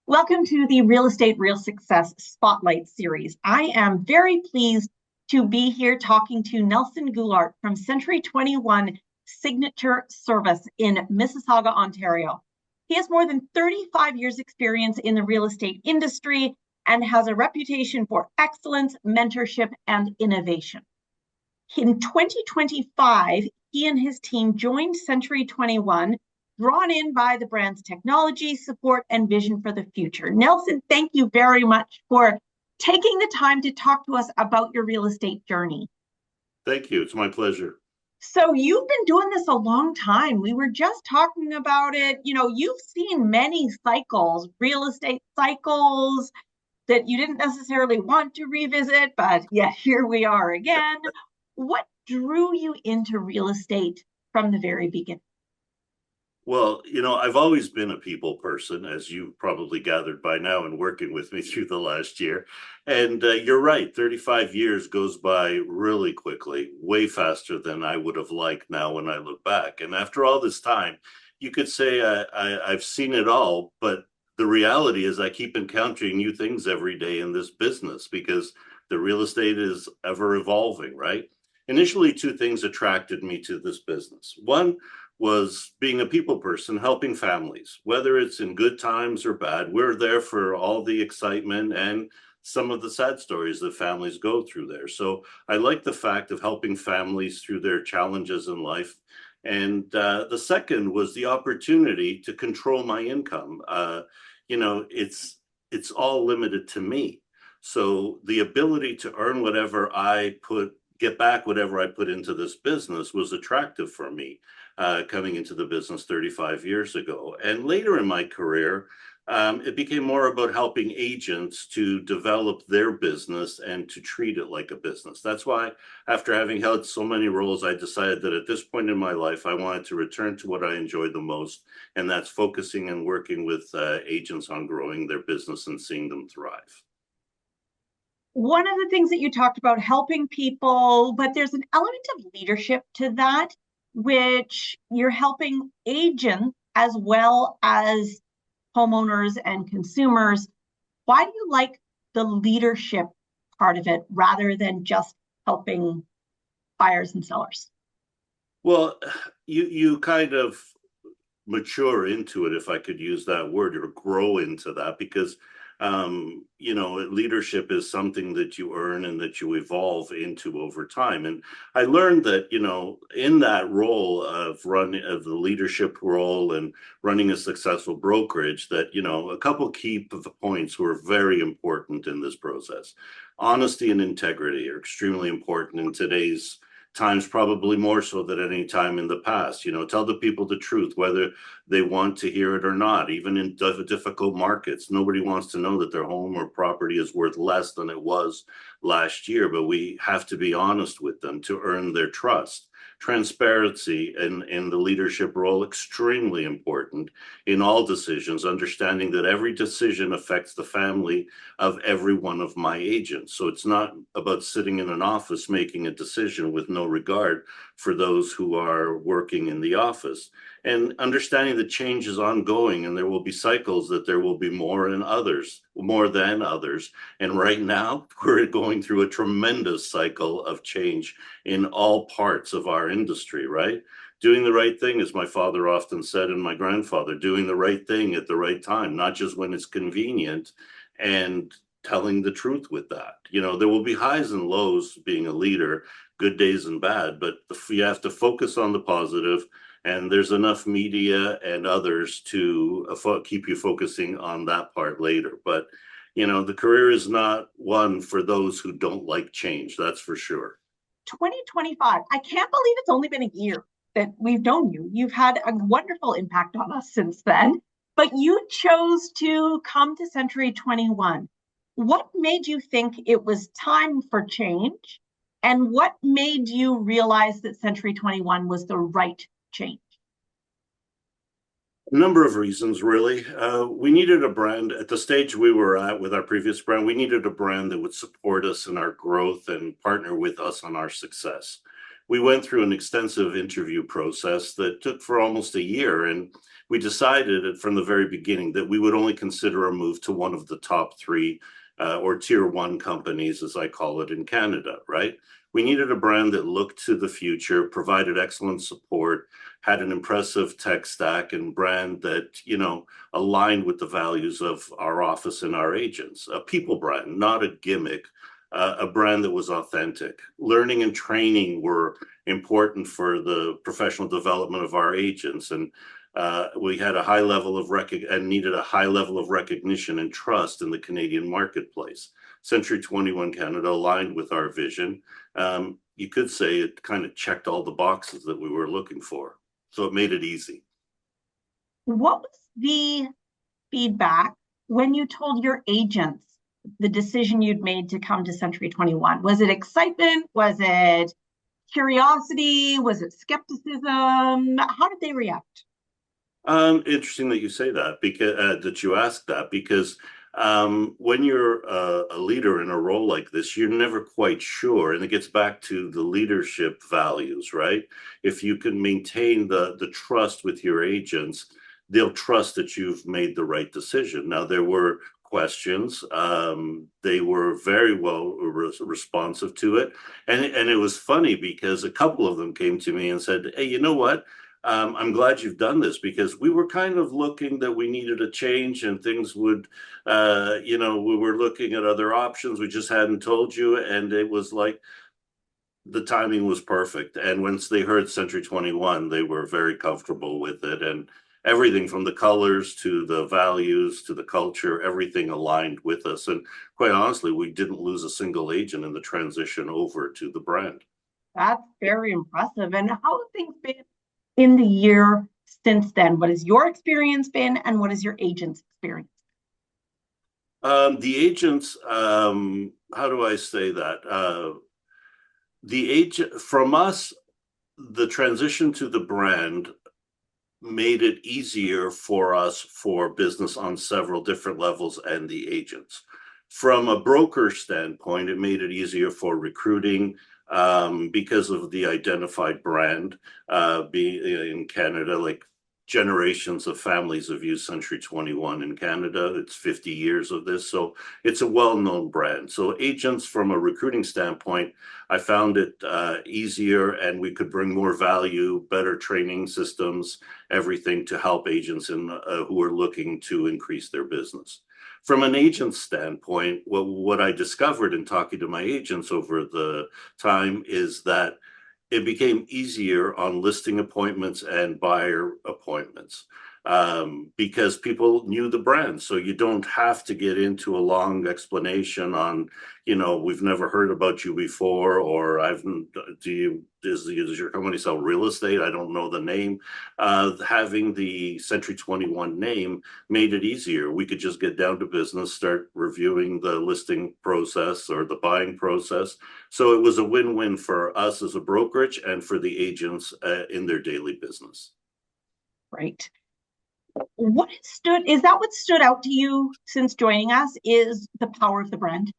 Welcome to the Real Estate Real Success Spotlight Series. I am very pleased to be here talking to Nelson Goulart from Century 21 Signature Service in Mississauga, Ontario. He has more than 35 years experience in the real estate industry and has a reputation for excellence, mentorship, and innovation. In 2025, he and his team joined Century 21, drawn in by the brand's technology, support, and vision for the future. Nelson, thank you very much for taking the time to talk to us about your real estate journey. Thank you. It's my pleasure. So you've been doing this a long time. We were just talking about it. You've seen many cycles, real estate cycles that you didn't necessarily want to revisit, but yeah, here we are again. What drew you into real estate from the very beginning? Well, I've always been a people person, as you probably gathered by now in working with me through the last year. And you're right, 35 years goes by really quickly, way faster than I would have liked now when I look back. And after all this time, you could say I've seen it all, but the reality is I keep encountering new things every day in this business because the real estate is ever evolving, right? Initially, two things attracted me to this business. One was being a people person, helping families, whether it's in good times or bad. We're there for all the excitement and some of the sad stories that families go through there. So I like the fact of helping families through their challenges in life. And the second was the opportunity to control my income. It's all limited to me. So the ability to earn whatever get back whatever I put into this business was attractive for me coming into the business 35 years ago. And later in my career, it became more about helping agents to develop their business and to treat it like a business. That's why, after having held so many roles, I decided that at this point in my life, I wanted to return to what I enjoyed the most, and that's focusing and working with agents on growing their business and seeing them thrive. One of the things that you talked about, helping people, but there's an element of leadership to that, which you're helping agents as well as homeowners and consumers. Why do you like the leadership part of it rather than just helping buyers and sellers? Well, you kind of mature into it, if I could use that word, or grow into that, because leadership is something that you earn and that you evolve into over time. And I learned that, in that role of the leadership role and running a successful brokerage, that, a couple key points were very important in this process. Honesty and integrity are extremely important in today's times, probably more so than any time in the past. Tell the people the truth, whether they want to hear it or not. Even in difficult markets, nobody wants to know that their home or property is worth less than it was last year, but we have to be honest with them to earn their trust. Transparency in the leadership role, extremely important in all decisions, understanding that every decision affects the family of every one of my agents. So it's not about sitting in an office making a decision with no regard for those who are working in the office. And understanding that change is ongoing and there will be cycles, that there will be more than others. And right now, we're going through a tremendous cycle of change in all parts of our industry, right? Doing the right thing, as my father often said, and my grandfather, doing the right thing at the right time, not just when it's convenient, and telling the truth with that. There will be highs and lows being a leader, good days and bad, but you have to focus on the positive. And there's enough media and others to keep you focusing on that part later. But, the career is not one for those who don't like change. That's for sure. 2025. I can't believe it's only been a year that we've known you. You've had a wonderful impact on us since then, but you chose to come to Century 21. What made you think it was time for change? And what made you realize that Century 21 was the right change? A number of reasons, really. We needed a brand at the stage we were at with our previous brand. We needed a brand that would support us in our growth and partner with us on our success. we went through an extensive interview process that took for almost a year. And we decided from the very beginning that we would only consider a move to one of the top three or tier one companies, as I call it, in Canada, right? We needed a brand that looked to the future, provided excellent support, had an impressive tech stack, and brand that, aligned with the values of our office and our agents. A people brand, not a gimmick, a brand that was authentic. Learning and training were important for the professional development of our agents, and we had a high level of needed a high level of recognition and trust in the Canadian marketplace. Century 21 Canada aligned with our vision. You could say it kind of checked all the boxes that we were looking for. So it made it easy. What was the feedback when you told your agents the decision you'd made to come to Century 21? Was it excitement? Was it curiosity? Was it skepticism? How did they react? Interesting that you say that, because that you ask that, because when you're a leader in a role like this, you're never quite sure, and it gets back to the leadership values, right? If you can maintain the trust with your agents, they'll trust that you've made the right decision. Now, there were questions. They were very well responsive to it, and it was funny because a couple of them came to me and said, "Hey, you know what? I'm glad you've done this, because we were kind of looking that we needed a change and things would, we were looking at other options. We just hadn't told you." And it was like the timing was perfect. And once they heard Century 21, they were very comfortable with it. And everything from the colors to the values to the culture, everything aligned with us. And quite honestly, we didn't lose a single agent in the transition over to the brand. That's very impressive. And how have things been in the year since then? What has your experience been, and what is your agent's experience? The agents, how do I say that? The agent from us, the transition to the brand made it easier for us for business on several different levels and the agents. From a broker standpoint, it made it easier for recruiting because of the identified brand being in Canada. Like, generations of families have used Century 21 in Canada. It's 50 years of this. So it's a well-known brand. So agents, from a recruiting standpoint, I found it easier, and we could bring more value, better training systems, everything to help agents who are looking to increase their business. From an agent standpoint, what I discovered in talking to my agents over the time is that it became easier on listing appointments and buyer appointments because people knew the brand. So you don't have to get into a long explanation on, we've never heard about you before, or does your company sell real estate? I don't know the name. Having the Century 21 name made it easier. We could just get down to business, start reviewing the listing process or the buying process. So it was a win-win for us as a brokerage and for the agents in their daily business. Right. Is that what stood out to you since joining us, is the power of the brand?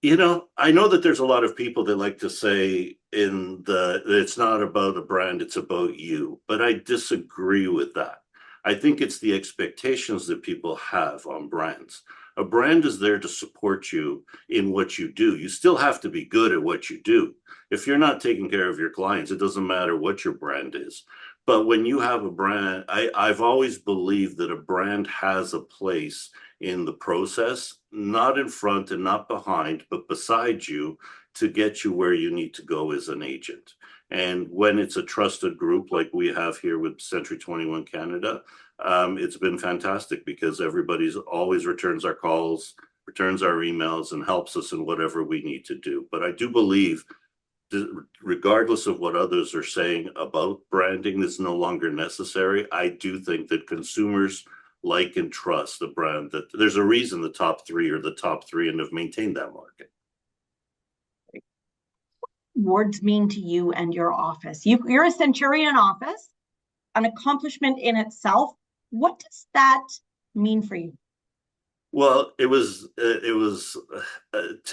I know that there's a lot of people that like to say it's not about a brand, it's about you, but I disagree with that. I think it's the expectations that people have on brands. A brand is there to support you in what you do. You still have to be good at what you do. If you're not taking care of your clients, it doesn't matter what your brand is. But when you have a brand, I've always believed that a brand has a place in the process, not in front and not behind, but beside you, to get you where you need to go as an agent. And when it's a trusted group like we have here with Century 21 Canada, it's been fantastic, because everybody's always returns our calls, returns our emails, and helps us in whatever we need to do. But I do believe, regardless of what others are saying about branding, that's no longer necessary. I do think that consumers like and trust the brand, that there's a reason the top three are the top three and have maintained that market. Awards mean to you and your office? You're a Centurion office, an accomplishment in itself. What does that mean for you? Well, to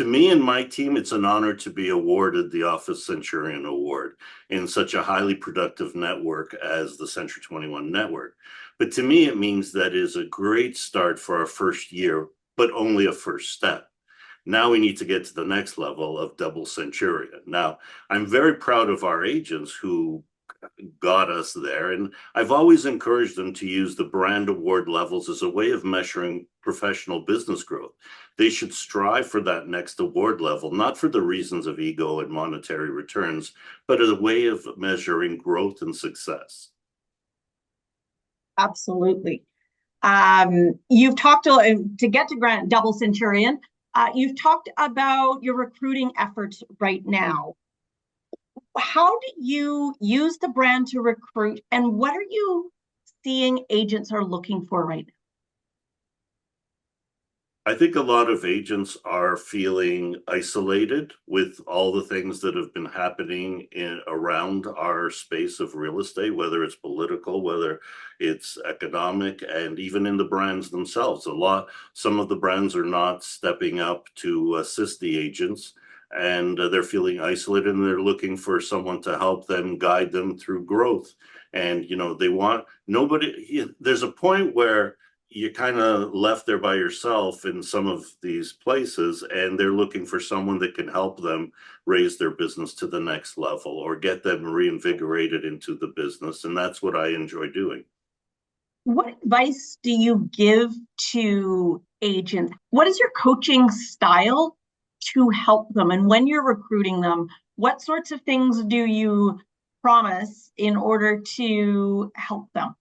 me and my team, it's an honor to be awarded the Office Centurion Award in such a highly productive network as the Century 21 network. But to me, it means that is a great start for our first year, but only a first step. Now we need to get to the next level of double centurion. Now, I'm very proud of our agents who got us there. And I've always encouraged them to use the brand award levels as a way of measuring professional business growth. They should strive for that next award level, not for the reasons of ego and monetary returns, but as a way of measuring growth and success. Absolutely. You've talked to get to Grant Double Centurion. You've talked about your recruiting efforts right now. How do you use the brand to recruit, and what are you seeing agents are looking for right now? I think a lot of agents are feeling isolated with all the things that have been happening around our space of real estate, whether it's political, whether it's economic, and even in the brands themselves. Some of the brands are not stepping up to assist the agents, and they're feeling isolated, and they're looking for someone to help them, guide them through growth. And, they want nobody, there's a point where you're kind of left there by yourself in some of these places, and they're looking for someone that can help them raise their business to the next level or get them reinvigorated into the business. And that's what I enjoy doing. What advice do you give to agents? What is your coaching style to help them? And when you're recruiting them, what sorts of things do you promise in order to help them?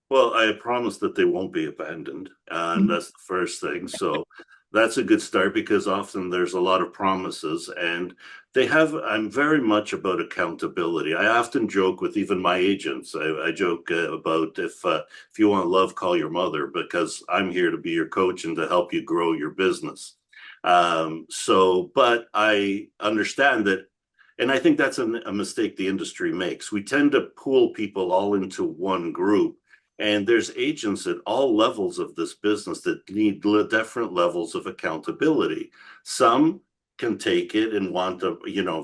Well, I promise that they won't be abandoned, and that's the first thing. So that's a good start because often there's a lot of promises, and I'm very much about accountability. I often joke with even my agents. I joke about if you want love, call your mother, because I'm here to be your coach and to help you grow your business. But I understand that, and I think that's a mistake the industry makes. We tend to pool people all into one group, and there's agents at all levels of this business that need different levels of accountability. Some can take it and want a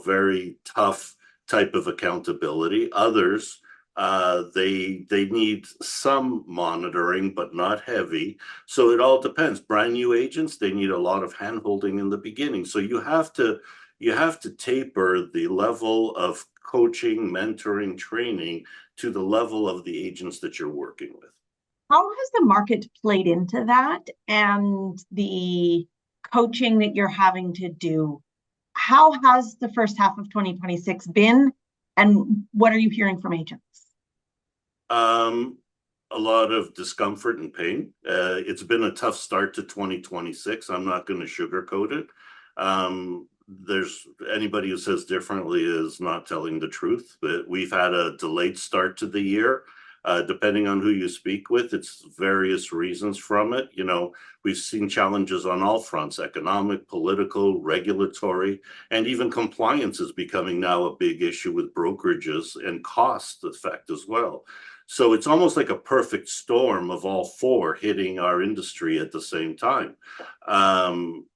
very tough type of accountability. Others, they need some monitoring, but not heavy. So it all depends. Brand new agents, they need a lot of handholding in the beginning. So you have to taper the level of coaching, mentoring, training to the level of the agents that you're working with. How has the market played into that and the coaching that you're having to do? How has the first half of 2026 been, and what are you hearing from agents? Um, a lot of discomfort and pain. It's been a tough start to 2026. I'm not going to sugarcoat it. There's anybody who says differently is not telling the truth, but we've had a delayed start to the year. Depending on who you speak with, it's various reasons from it. We've seen challenges on all fronts: economic, political, regulatory, and even compliance is becoming now a big issue with brokerages, and cost effect as well. So it's almost like a perfect storm of all four hitting our industry at the same time.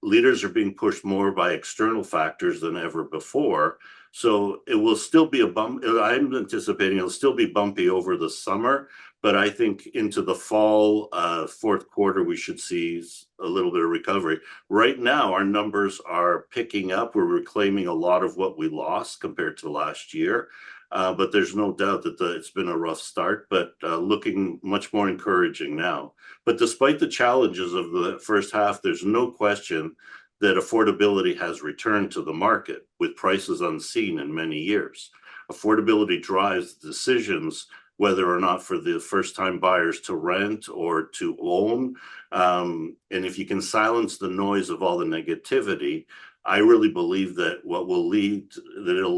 Leaders are being pushed more by external factors than ever before. So it will still be a bump. I'm anticipating it'll still be bumpy over the summer, but I think into the fall, fourth quarter, we should see a little bit of recovery. Right now, our numbers are picking up. We're reclaiming a lot of what we lost compared to last year. But there's no doubt that it's been a rough start, but looking much more encouraging now. But despite the challenges of the first half, there's no question that affordability has returned to the market with prices unseen in many years. Affordability drives decisions whether or not for the first-time buyers to rent or to own. And if you can silence the noise of all the negativity, I really believe that it'll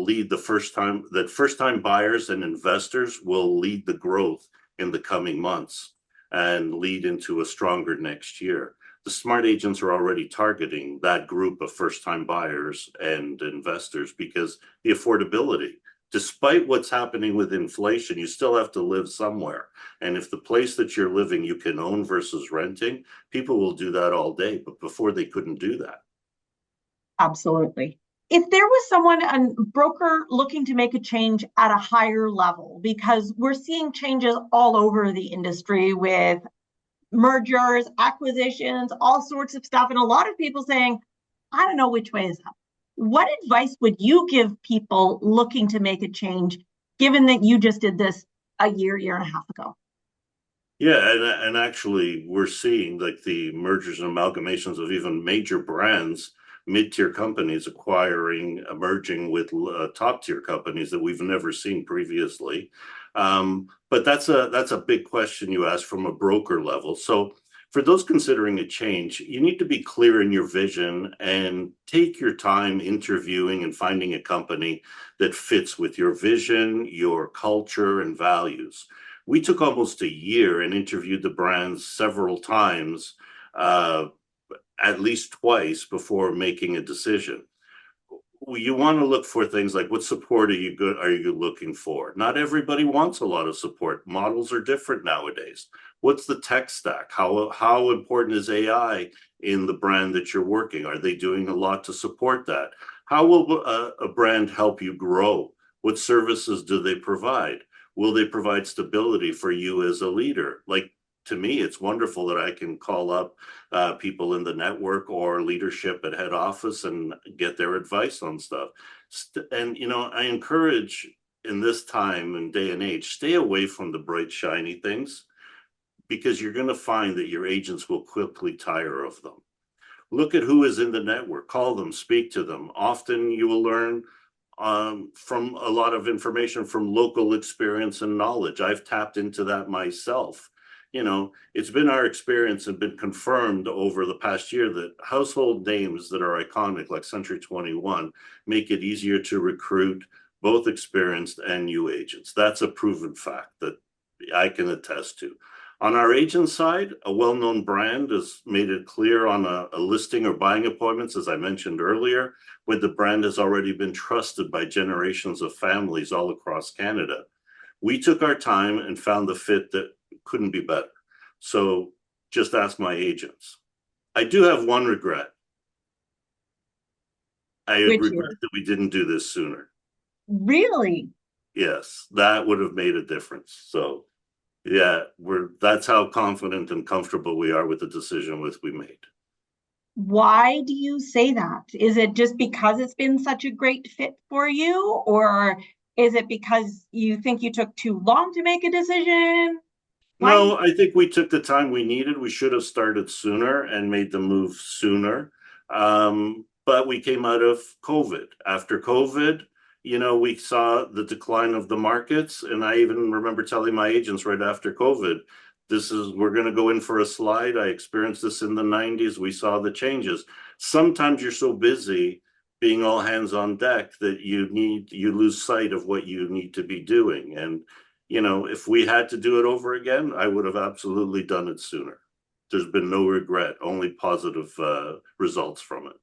lead first-time buyers and investors will lead the growth in the coming months and lead into a stronger next year. The smart agents are already targeting that group of first-time buyers and investors because the affordability despite what's happening with inflation, you still have to live somewhere. And if the place that you're living you can own versus renting, people will do that all day. But before they couldn't do that. Absolutely. If there was someone, a broker looking to make a change at a higher level, because we're seeing changes all over the industry with mergers, acquisitions, all sorts of stuff, and a lot of people saying, I don't know which way is up. What advice would you give people looking to make a change, given that you just did this a year and a half ago? Yeah, and actually, we're seeing like the mergers and amalgamations of even major brands, mid-tier companies acquiring, merging with top-tier companies that we've never seen previously. But that's a big question you ask from a broker level. So for those considering a change, you need to be clear in your vision and take your time interviewing and finding a company that fits with your vision, your culture, and values. We took almost a year and interviewed the brands several times, uh, at least twice before making a decision. You want to look for things like what support are you looking for? Not everybody wants a lot of support. Models are different nowadays. What's the tech stack? How important is AI in the brand that you're working? Are they doing a lot to support that? How will a brand help you grow? What services do they provide? Will they provide stability for you as a leader? Like, to me, it's wonderful that I can call up people in the network or leadership at head office and get their advice on stuff. And, I encourage in this time and day and age, stay away from the bright, shiny things because you're going to find that your agents will quickly tire of them. Look at who is in the network, call them, speak to them. Often you will learn from a lot of information from local experience and knowledge. I've tapped into that myself. It's been our experience and been confirmed over the past year that household names that are iconic, like Century 21, make it easier to recruit both experienced and new agents. That's a proven fact that I can attest to. On our agent side, a well-known brand has made it clear on a listing or buying appointments, as I mentioned earlier, when the brand has already been trusted by generations of families all across Canada. We took our time and found the fit that couldn't be better. So just ask my agents. I do have one regret. I Which regret is that we didn't do this sooner. really, Yes, that would have made a difference. So yeah, that's how confident and comfortable we are with the decision we made. why do you say that? Is it just because it's been such a great fit for you, or is it because you think you took too long to make a decision? Why? No, I think we took the time we needed. We should have started sooner and made the move sooner. But we came out of COVID. After COVID, we saw the decline of the markets. And I even remember telling my agents right after COVID, we're going to go in for a slide. I experienced this in the 90s. We saw the changes. Sometimes you're so busy being all hands on deck that you lose sight of what you need to be doing. And if we had to do it over again, I would have absolutely done it sooner. There's been no regret, only positive results from it.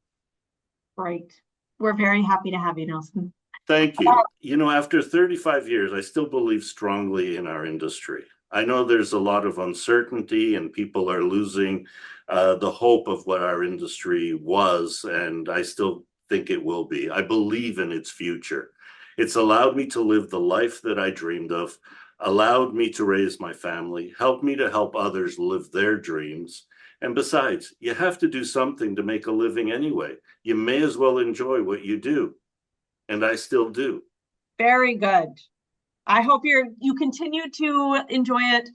Great. We're very happy to have you, Nelson. Thank you. After 35 years, I still believe strongly in our industry. I know there's a lot of uncertainty and people are losing the hope of what our industry was, and I still think it will be. I believe in its future. It's allowed me to live the life that I dreamed of, allowed me to raise my family, helped me to help others live their dreams. And besides, you have to do something to make a living anyway. You may as well enjoy what you do. And I still do. Very good. I hope you continue to enjoy it